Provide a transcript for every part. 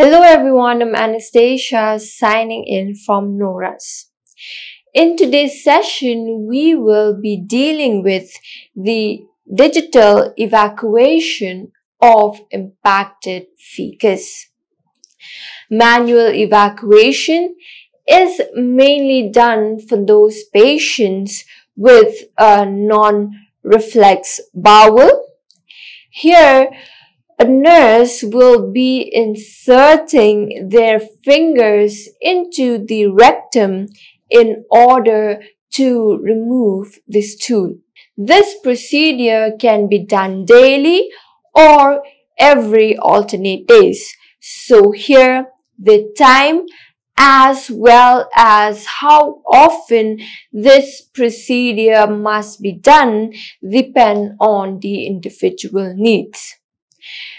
Hello everyone, I'm Anastasia signing in from NORAS. In today's session, we will be dealing with the digital evacuation of impacted fecus. Manual evacuation is mainly done for those patients with a non-reflex bowel. Here, a nurse will be inserting their fingers into the rectum in order to remove the stool. This procedure can be done daily or every alternate days. So here the time as well as how often this procedure must be done depend on the individual needs.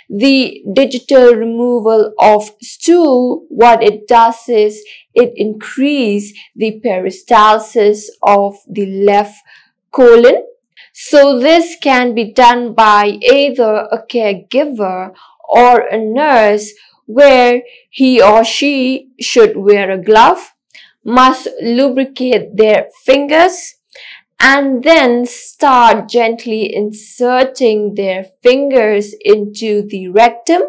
The digital removal of stool, what it does is it increases the peristalsis of the left colon. So this can be done by either a caregiver or a nurse, where he or she should wear a glove, must lubricate their fingers, and then start gently inserting their fingers into the rectum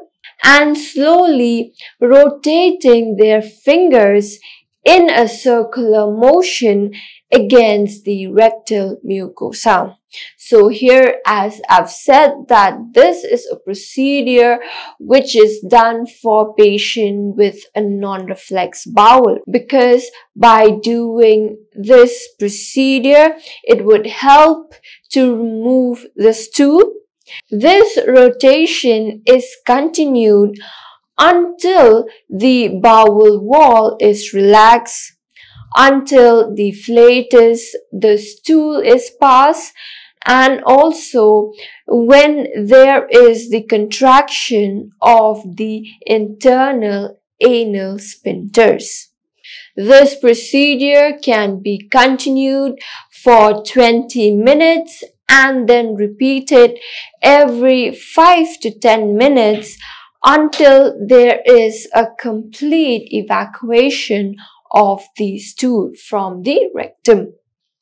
and slowly rotating their fingers in a circular motion against the rectal mucosa. So here, as I've said, that this is a procedure which is done for patient with a non-reflex bowel, because by doing this procedure, it would help to remove the stool. This rotation is continued until the bowel wall is relaxed, until the flatus, the stool is passed, and also when there is the contraction of the internal anal sphincters. This procedure can be continued for 20 minutes and then repeated every 5 to 10 minutes until there is a complete evacuation of the stool from the rectum.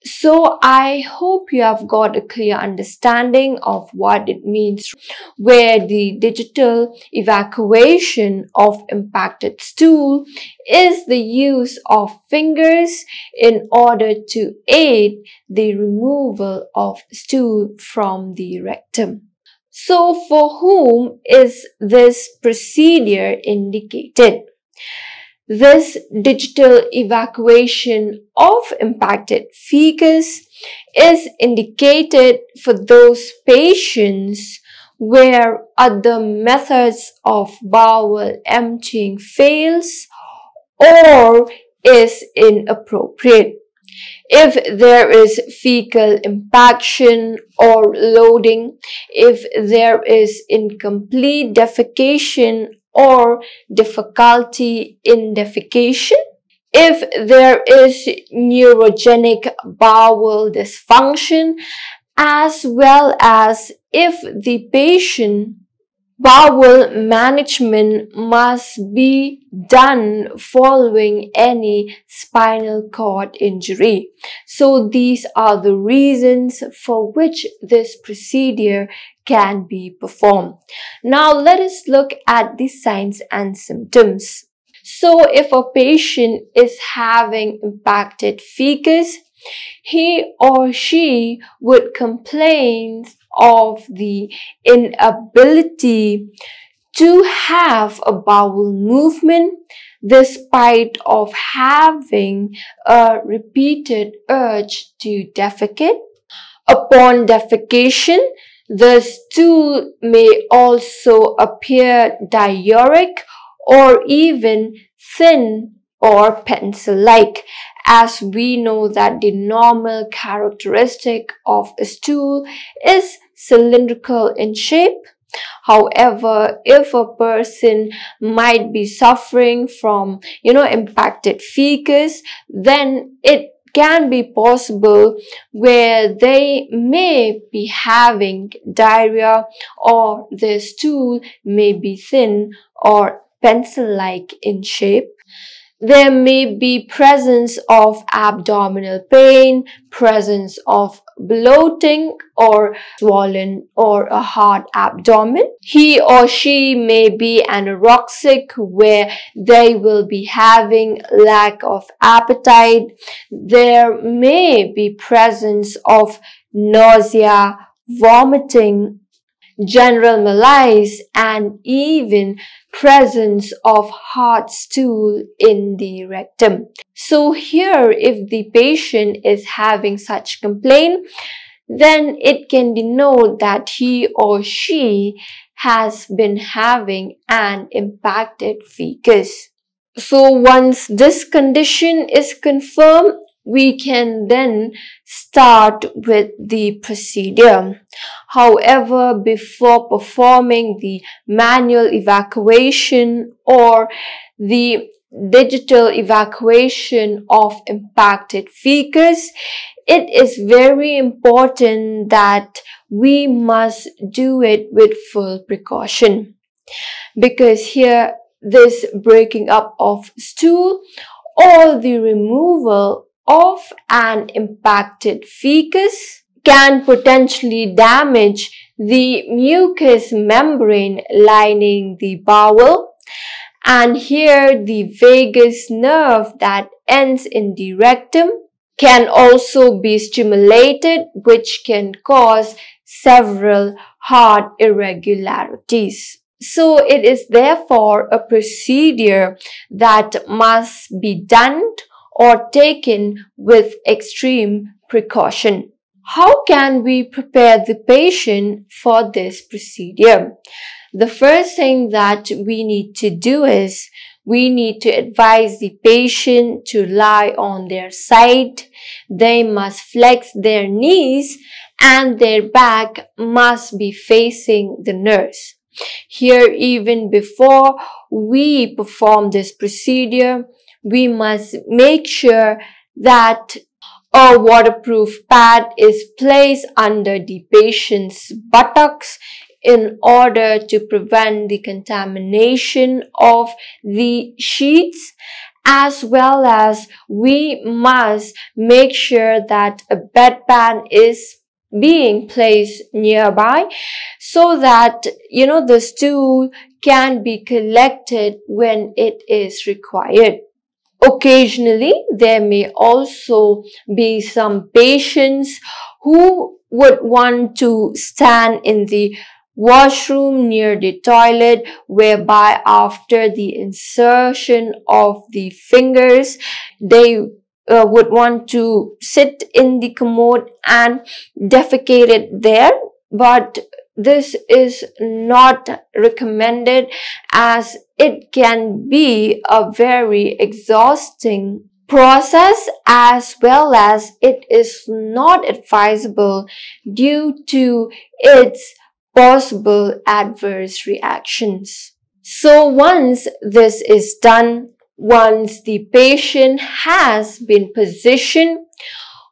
So I hope you have got a clear understanding of what it means, where the digital evacuation of impacted stool is the use of fingers in order to aid the removal of stool from the rectum. So for whom is this procedure indicated? This digital evacuation of impacted fecus is indicated for those patients where other methods of bowel emptying fails or is inappropriate. If there is fecal impaction or loading, if there is incomplete defecation or difficulty in defecation, if there is neurogenic bowel dysfunction, as well as if the patient bowel management must be done following any spinal cord injury. So these are the reasons for which this procedure can be performed. Now let us look at the signs and symptoms. So if a patient is having impacted fecus, he or she would complain of the inability to have a bowel movement despite of having a repeated urge to defecate. Upon defecation, the stool may also appear diuric or even thin or pencil-like, as we know that the normal characteristic of a stool is cylindrical in shape. However, if a person might be suffering from, impacted fecus, then it can be possible where they may be having diarrhea, or their stool may be thin or pencil-like in shape. There may be presence of abdominal pain, presence of bloating or swollen or a hard abdomen. He or she may be anorexic, where they will be having lack of appetite. There may be presence of nausea, vomiting, general malaise, and even presence of hard stool in the rectum. So here, if the patient is having such complaint, then it can denote that he or she has been having an impacted fecus. So once this condition is confirmed, we can then start with the procedure. However, before performing the manual evacuation or the digital evacuation of impacted fecus, it is very important that we must do it with full precaution, because here this breaking up of stool or the removal of an impacted fecus can potentially damage the mucous membrane lining the bowel, and here the vagus nerve that ends in the rectum can also be stimulated, which can cause several heart irregularities. So it is therefore a procedure that must be done or taken with extreme precaution. How can we prepare the patient for this procedure? The first thing that we need to do is we need to advise the patient to lie on their side. They must flex their knees and their back must be facing the nurse. Here, even before we perform this procedure, we must make sure that a waterproof pad is placed under the patient's buttocks in order to prevent the contamination of the sheets, as well as we must make sure that a bedpan is being placed nearby so that the stool can be collected when it is required. Occasionally, there may also be some patients who would want to stand in the washroom near the toilet, whereby after the insertion of the fingers, they would want to sit in the commode and defecate it there. But this is not recommended, as it can be a very exhausting process, as well as it is not advisable due to its possible adverse reactions. So once this is done, once the patient has been positioned,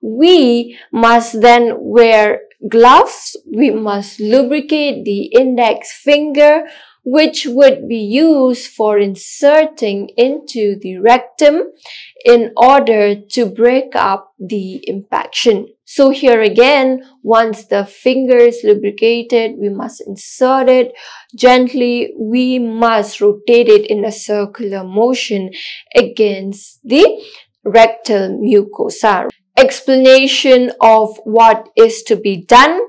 we must then wear gloves. We must lubricate the index finger, which would be used for inserting into the rectum in order to break up the impaction. So here again, once the finger is lubricated, we must insert it gently. We must rotate it in a circular motion against the rectal mucosa. Explanation of what is to be done,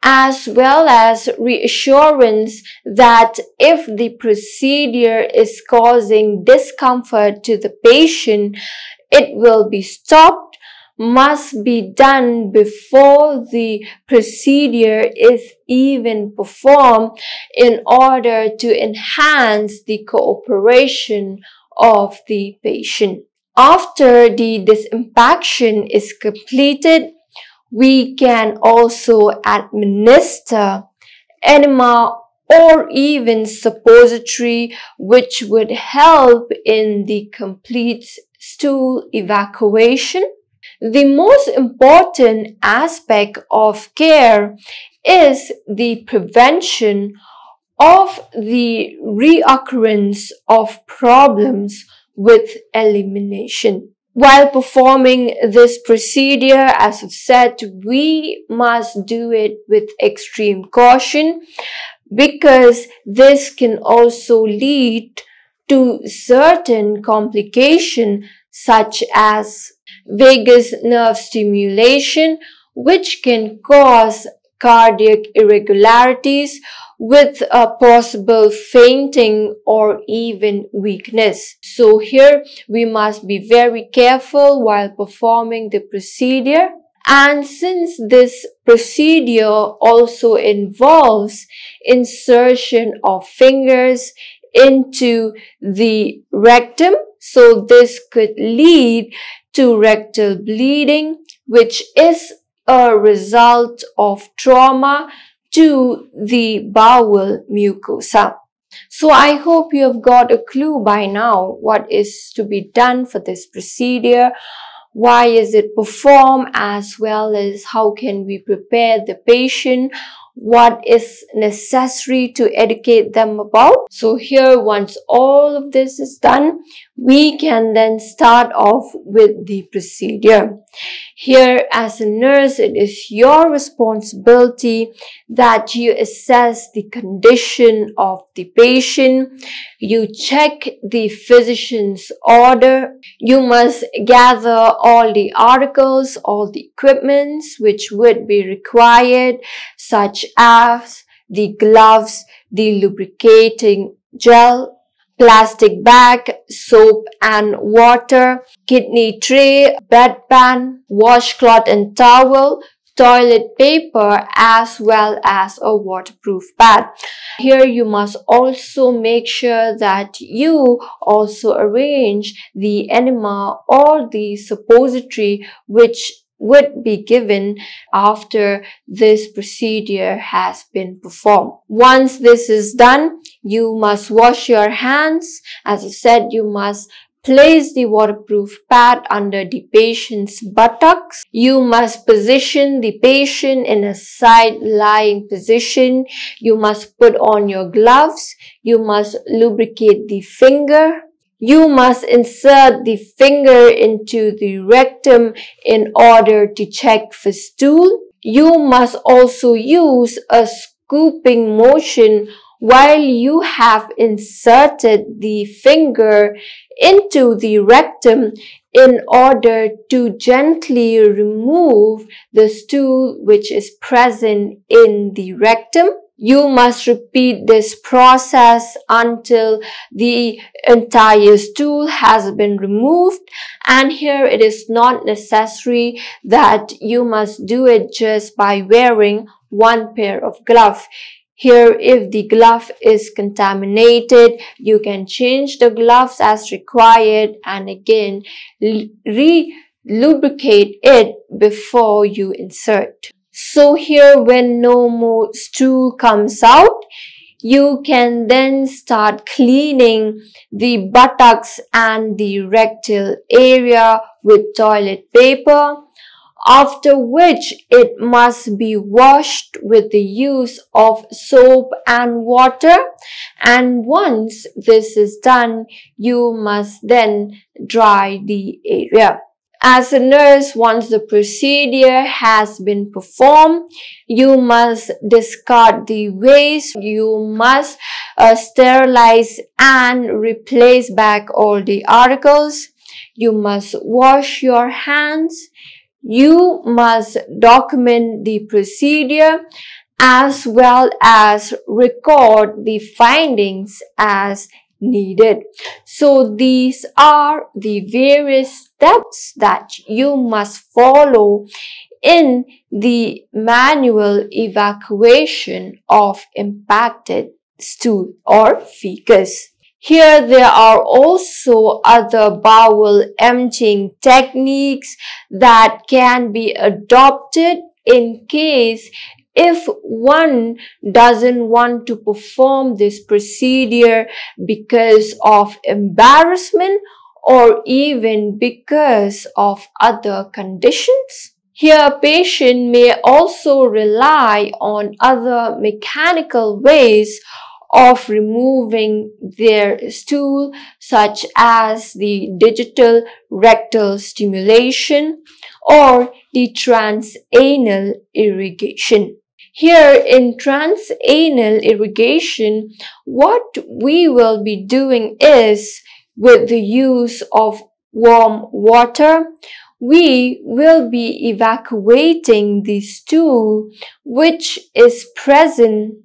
as well as reassurance that if the procedure is causing discomfort to the patient, it will be stopped, must be done before the procedure is even performed in order to enhance the cooperation of the patient. After the disimpaction is completed, we can also administer enema or even suppository, which would help in the complete stool evacuation. The most important aspect of care is the prevention of the reoccurrence of problems with elimination. While performing this procedure, as I've said, we must do it with extreme caution because this can also lead to certain complications such as vagus nerve stimulation, which can cause cardiac irregularities with a possible fainting or even weakness. So here we must be very careful while performing the procedure. And since this procedure also involves insertion of fingers into the rectum, so this could lead to rectal bleeding, which is a result of trauma to the bowel mucosa. So I hope you have got a clue by now what is to be done for this procedure, why is it performed, as well as how can we prepare the patient, what is necessary to educate them about. So here, once all of this is done, we can then start off with the procedure. Here, as a nurse, it is your responsibility that you assess the condition of the patient. You check the physician's order. You must gather all the articles, all the equipments which would be required, such as the gloves, the lubricating gel, plastic bag, soap and water, kidney tray, bedpan, washcloth and towel, toilet paper, as well as a waterproof pad. Here you must also make sure that you also arrange the enema or the suppository which would be given after this procedure has been performed. Once this is done, you must wash your hands. As I said, you must place the waterproof pad under the patient's buttocks. You must position the patient in a side-lying position. You must put on your gloves. You must lubricate the finger. You must insert the finger into the rectum in order to check for stool. You must also use a scooping motion while you have inserted the finger into the rectum in order to gently remove the stool which is present in the rectum. You must repeat this process until the entire stool has been removed. And here it is not necessary that you must do it just by wearing one pair of gloves. Here, if the glove is contaminated, you can change the gloves as required and again re-lubricate it before you insert. So here, when no more stool comes out, you can then start cleaning the buttocks and the rectal area with toilet paper, after which it must be washed with the use of soap and water. And once this is done, you must then dry the area. As a nurse, once the procedure has been performed, you must discard the waste. You must sterilize and replace back all the articles. You must wash your hands. You must document the procedure as well as record the findings as needed. So these are the various steps that you must follow in the manual evacuation of impacted stool or fecus. Here there are also other bowel emptying techniques that can be adopted in case if one doesn't want to perform this procedure because of embarrassment or even because of other conditions. Here, a patient may also rely on other mechanical ways of removing their stool, such as the digital rectal stimulation or the transanal irrigation. Here in transanal irrigation, what we will be doing is, with the use of warm water, we will be evacuating the stool which is present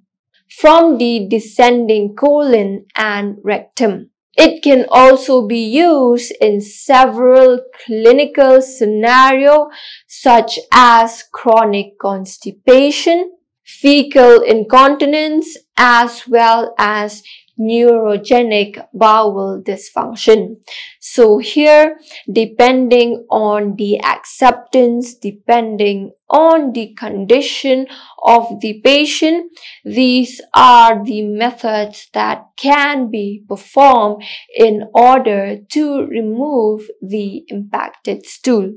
from the descending colon and rectum. It can also be used in several clinical scenarios such as chronic constipation, fecal incontinence, as well as neurogenic bowel dysfunction. So here, depending on the acceptance, depending on the condition of the patient, these are the methods that can be performed in order to remove the impacted stool.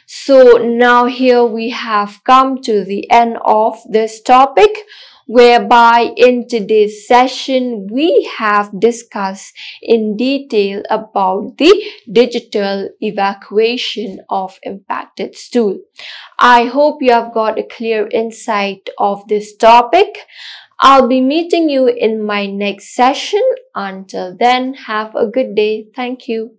So now here we have come to the end of this topic, whereby in today's session we have discussed in detail about the digital evacuation of impacted stool. I hope you have got a clear insight of this topic. I'll be meeting you in my next session. Until then, have a good day. Thank you.